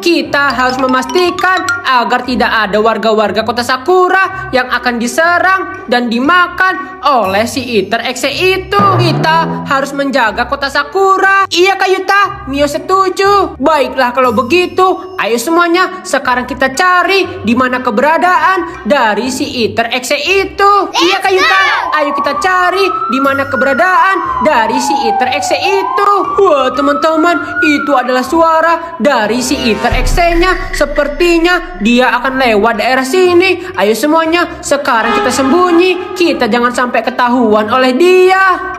kita harus memastikan agar tidak ada warga-warga kota Sakura yang akan diserang dan dimakan oleh si Iter Exe itu. Kita harus menjaga kota Sakura. Iya Kak Yuta, Mio setuju. Baiklah kalau begitu, ayo semuanya sekarang kita cari di mana keberadaan dari si Iter Exe itu. Iya Kak Yuta, ayo kita cari di mana keberadaan dari si Iter Exe itu. Wah teman-teman, itu adalah suara dari si Iter Exe-nya. Sepertinya dia akan lewat daerah sini. Ayo semuanya sekarang kita sembunyi. Kita jangan sampai ketahuan oleh dia.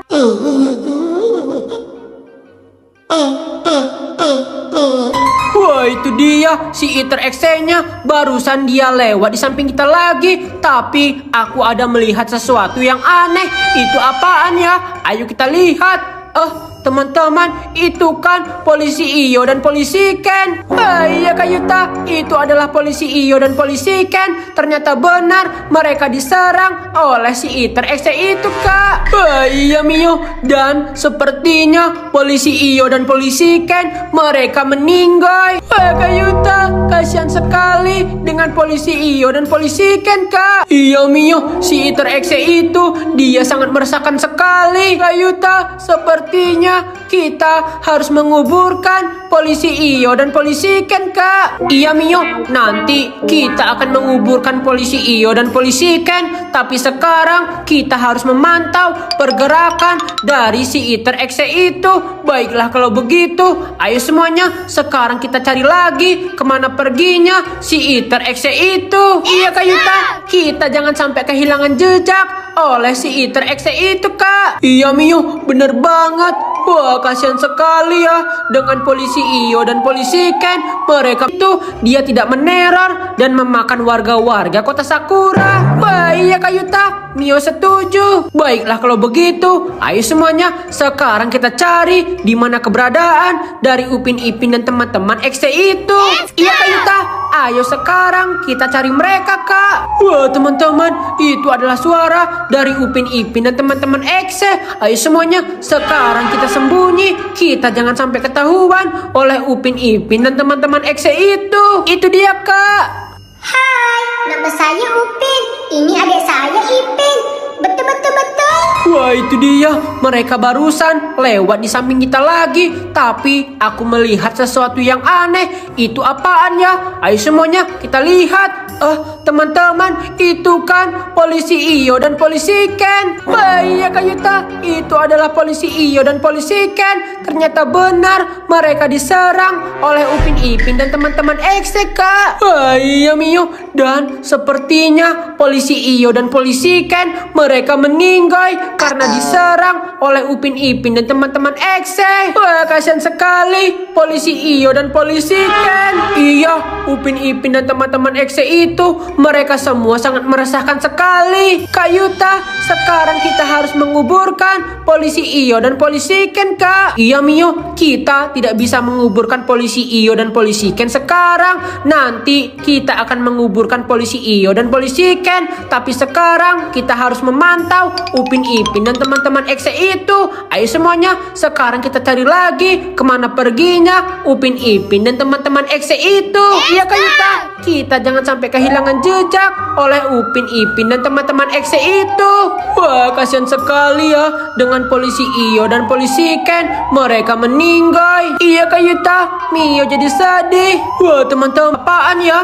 Wah itu dia si Iter Exe-nya. Barusan dia lewat di samping kita lagi. Tapi aku ada melihat sesuatu yang aneh. Itu apaan ya? Ayo kita lihat. Teman-teman, itu kan polisi Iyo dan polisi Ken. Iya Kak Yuta, itu adalah polisi Iyo dan polisi Ken. Ternyata benar mereka diserang oleh si Iter Exe itu Kak. Iya Mio, dan sepertinya polisi Iyo dan polisi Ken mereka meninggal. Kak Yuta, kasihan sekali dengan polisi Iyo dan polisi Ken Kak. Iya Mio, si Iter Exe itu dia sangat meresahkan sekali. Kak Yuta, sepertinya kita harus menguburkan polisi Iyo dan polisi Ken Kak. Iya Mio, nanti kita akan menguburkan polisi Iyo dan polisi Ken. Tapi sekarang kita harus memantau pergerakan dari si Iter Exe itu. Baiklah kalau begitu, ayo semuanya sekarang kita cari lagi kemana perginya si Iter Exe itu. Iya Kak Yuta, kita jangan sampai kehilangan jejak oleh si Iter Exe itu Kak. Iya Mio, bener banget. Wah kasihan sekali ya dengan polisi Iyo dan polisi Ken. Mereka itu dia tidak meneror dan memakan warga-warga kota Sakura. Wah iya Kak Yuta, Mio setuju. Baiklah kalau begitu, ayo semuanya sekarang kita cari di mana keberadaan dari Upin Ipin dan teman-teman Exe itu. Iya Kak Yuta, ayo sekarang kita cari mereka Kak. Wah teman-teman, itu adalah suara dari Upin Ipin dan teman-teman Exe. Ayo semuanya sekarang kita sembunyi. Kita jangan sampai ketahuan oleh Upin Ipin dan teman-teman Exe itu. Itu dia Kak. Hai, nama saya Upin. Ini adik saya Ipin. Betul. Wah itu dia, mereka barusan lewat di samping kita lagi. Tapi aku melihat sesuatu yang aneh. Itu apaan ya? Ayo semuanya kita lihat. Teman-teman, itu kan polisi Iyo dan polisi Ken. Wah iya Kak Yuta, itu adalah polisi Iyo dan polisi Ken. Ternyata benar mereka diserang oleh Upin Ipin dan teman-teman Exe Kak. Wah iya Mio, dan sepertinya polisi Iyo dan polisi Ken mereka meninggal karena diserang oleh Upin Ipin dan teman-teman Exe. Wah kasihan sekali polisi Iyo dan polisi Ken. Iya, Upin Ipin dan teman-teman Exe itu mereka semua sangat meresahkan sekali. Kak Yuta, sekarang kita harus menguburkan polisi Iyo dan polisi Ken Kak. Iya Mio, kita tidak bisa menguburkan polisi Iyo dan polisi Ken sekarang. Nanti kita akan menguburkan polisi Iyo dan polisi Ken. Tapi sekarang kita harus memantau Upin Ipin dan teman-teman Exe itu. Ayo semuanya sekarang kita cari lagi kemana perginya Upin Ipin dan teman-teman Exe itu. Iya Kak Yuta, kita jangan sampai kehilangan jejak oleh Upin Ipin dan teman-teman Exe itu. Wah kasihan sekali ya dengan polisi Iyo dan polisi Ken. Mereka meninggal. Iya Kak Yuta, Mio jadi sedih. Wah teman-teman, apaan ya?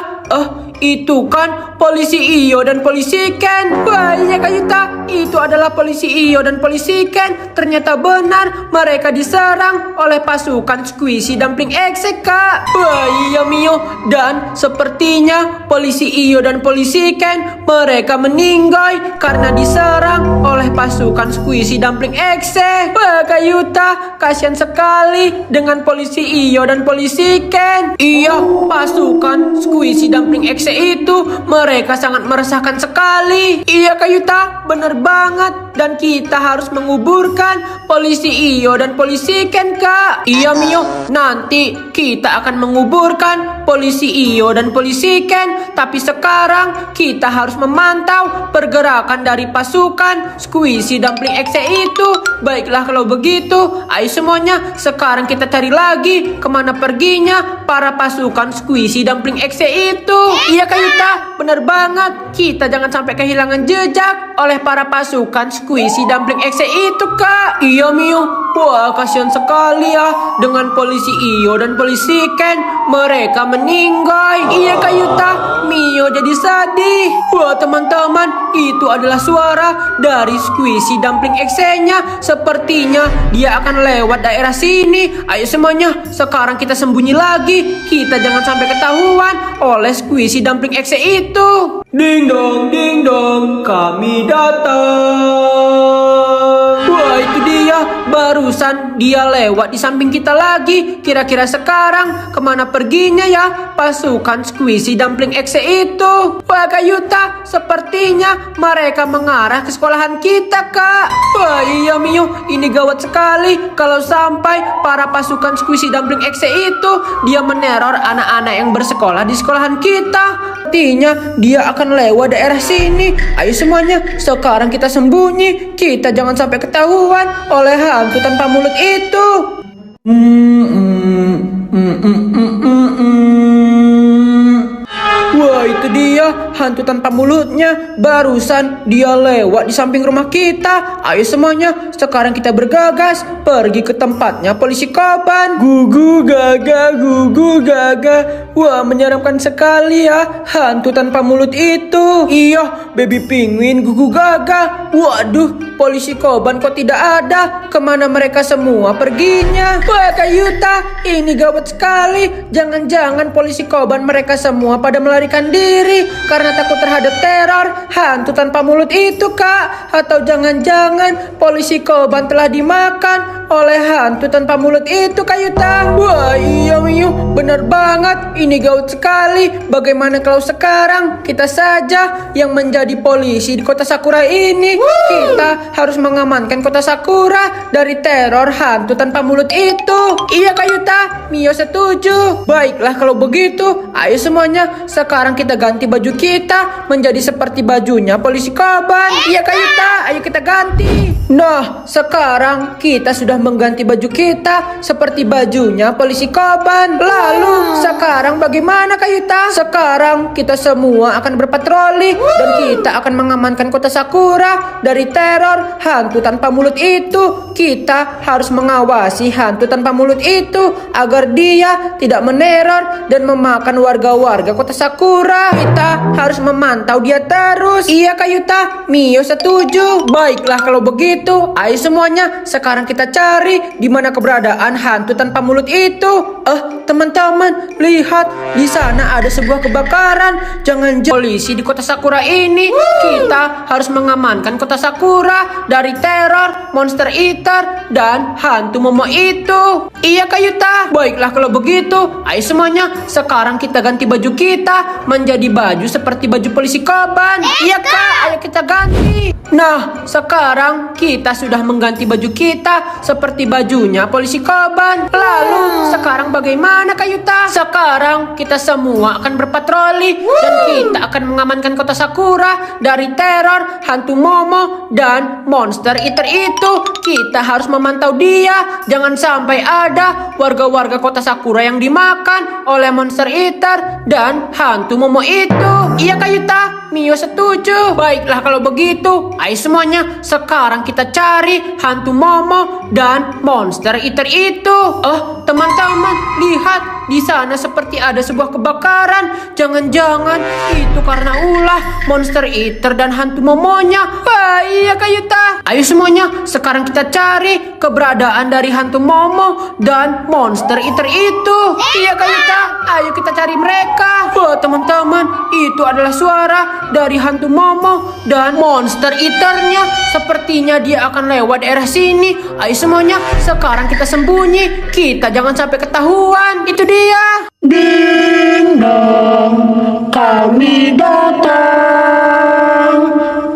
Itu kan polisi Iyo dan polisi Ken. Wah iya Kak Yuta, itu adalah polisi Iyo dan polisi Ken. Ternyata benar mereka diserang oleh pasukan Squishy Dumpling Exe Kak. Wah iya Mio, dan sepertinya polisi Iyo dan polisi Ken mereka meninggal karena diserang oleh pasukan Squishy Dumpling Exe. Wah Kak Yuta, kasihan sekali dengan polisi Iyo dan polisi Ken. Iya, pasukan Squishy Dumpling Exe itu mereka sangat meresahkan sekali. Iya Kak Yuta, bener banget. dan kita harus menguburkan polisi Iyo dan polisi Ken, Kak. Iya, Mio, nanti kita akan menguburkan polisi Iyo dan polisi Ken. Tapi sekarang kita harus memantau pergerakan dari pasukan Squishy Dumpling Exe itu. Baiklah kalau begitu, ayo semuanya sekarang kita cari lagi kemana perginya para pasukan Squishy Dumpling Exe itu. Iya Kak Yuta, bener banget. Kita jangan sampai kehilangan jejak oleh para pasukan Squishy Dumpling Exe itu, Kak. Iya Mio, wah kasihan sekali ya dengan polisi Iyo dan polisi Ken. Mereka meninggal. Iya Kak Yuta, Mio jadi sedih. Wah teman-teman, itu adalah suara dari Squishy Dumpling Exe-nya. Sepertinya dia akan lewat daerah sini. Ayo semuanya, sekarang kita sembunyi lagi. Kita jangan sampai ketahuan oleh Squishy Dumpling Exe itu. Ding dong, kami datang. Wah itu dia, barusan dia lewat di samping kita lagi. Kira-kira sekarang kemana perginya ya pasukan Squishy Dumpling Exe itu? Wah Kak Yuta, sepertinya mereka mengarah ke sekolahan kita, Kak. Wah iya Mio, ini gawat sekali kalau sampai para pasukan Squishy Dumpling Exe itu dia meneror anak-anak yang bersekolah di sekolahan kita. Artinya dia akan lewat daerah sini. Ayo semuanya, sekarang kita sembunyi. Kita jangan sampai ketahuan oleh hantu tanpa mulut itu. Wah itu dia hantu tanpa mulutnya. Barusan dia lewat di samping rumah kita. Ayo semuanya, sekarang kita bergegas pergi ke tempatnya polisi Koban. Gugu gaga, gugu gaga. Wah menyeramkan sekali ya hantu tanpa mulut itu. Iya, baby penguin gugu gaga. Waduh, polisi Koban kok tidak ada. Kemana mereka semua perginya? Wah Kak Yuta, ini gawat sekali. Jangan-jangan polisi Koban mereka semua pada melarikan diri karena takut terhadap teror hantu tanpa mulut itu, Kak. Atau jangan-jangan polisi Koban telah dimakan oleh hantu tanpa mulut itu, Kak Yuta. Wah iya Mio, benar banget. Ini gawat sekali. Bagaimana kalau sekarang kita saja yang menjadi polisi di kota Sakura ini? Kita harus mengamankan kota Sakura dari teror hantu tanpa mulut itu. Iya Kak Yuta, Mio setuju. Baiklah kalau begitu, ayo semuanya sekarang kita ganti baju kita menjadi seperti bajunya polisi Koban. Iya Kak Yuta, ayo kita ganti. Nah, sekarang kita sudah mengganti baju kita seperti bajunya polisi Koban. Lalu sekarang bagaimana Kak Yuta? Sekarang kita semua akan berpatroli dan kita akan mengamankan kota Sakura dari teror hantu tanpa mulut itu. Kita harus mengawasi hantu tanpa mulut itu agar dia tidak meneror dan memakan warga-warga kota Sakura. Kita harus memantau dia terus. Iya Kak Yuta, Mio setuju. Baiklah kalau begitu, ayo semuanya sekarang kita cari di mana keberadaan hantu tanpa mulut itu. Teman-teman, lihat di sana ada sebuah kebakaran. Jangan polisi di kota Sakura ini. Kita harus mengamankan kota Sakura dari teror monster eater dan hantu Momo itu. Iya Kak Yuta. Baiklah kalau begitu, ayo semuanya sekarang kita ganti baju kita menjadi baju seperti baju polisi Koban. Iya Kak, ayo kita ganti. Nah, sekarang kita sudah mengganti baju kita seperti bajunya polisi Koban. Lalu sekarang bagaimana Kak Yuta? Sekarang kita semua akan berpatroli dan kita akan mengamankan kota Sakura dari teror hantu Momo dan monster eater itu. Kita harus memantau dia. Jangan sampai ada warga-warga kota Sakura yang dimakan oleh monster eater dan hantu Momo itu. Iya Kak Yuta, Mio setuju. Baiklah kalau begitu, ayo semuanya sekarang kita cari hantu Momo dan monster eater itu. Teman-teman, lihat di sana seperti ada sebuah kebakaran. Jangan-jangan itu karena ulah monster eater dan hantu Momonya. Wah iya Kak Yuta. Ayo semuanya sekarang kita cari keberadaan dari hantu Momo dan monster eater itu. Iya Kak Yuta, ayo kita cari mereka. Wah teman-teman, itu adalah suara dari hantu Momo dan monster eaternya. Sepertinya dia akan lewat daerah sini. Ayo semuanya sekarang kita sembunyi. Kita jangan sampai ketahuan. Itu dia. Ding dong, kami datang.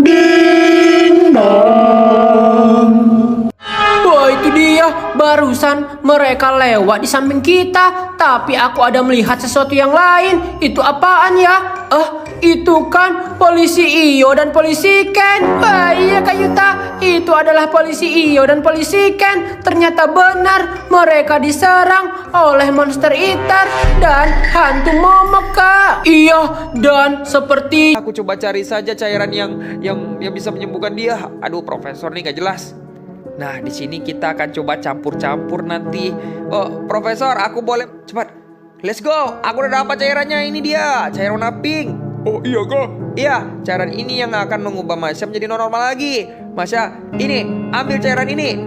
Ding dong. lewat di samping kita. Tapi aku ada melihat sesuatu yang lain. Itu apaan ya? Itu kan polisi Iyo dan polisi Ken. Wah iya Kak Yuta, itu adalah polisi Iyo dan polisi Ken. Ternyata benar, mereka diserang oleh monster eater dan hantu momok Kak. Iya, dan seperti Aku coba cari saja cairan yang bisa menyembuhkan dia. Aduh, Profesor nih gak jelas. Nah, di sini kita akan coba campur-campur nanti. Oh, Profesor, aku boleh cepat. Let's go. Aku udah dapat cairannya. Ini dia, cairan warna pink. Oh iya kah? Iya, cairan ini yang akan mengubah Masya menjadi normal lagi. Masya, ini, ambil cairan ini.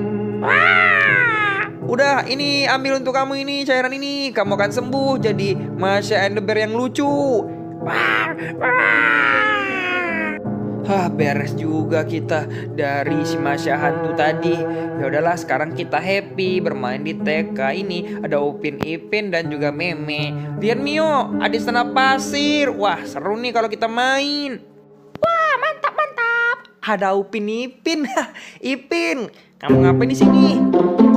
Udah, ini ambil untuk kamu ini, cairan ini. Kamu akan sembuh jadi Masya and the Bear yang lucu. Beres juga kita dari si Masya hantu tadi. Ya udahlah, sekarang kita happy bermain di TK ini. Ada Upin Ipin dan juga Meme. Lihat Mio, ada istana pasir. Wah, seru nih kalau kita main. Wah, mantap. Ada Upin Ipin. Ipin, kamu ngapain di sini?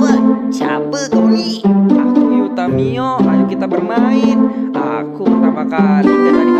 Wah, siapa kau nih? Aku Yuta Mio. Ayo kita bermain. Aku pertama kali dari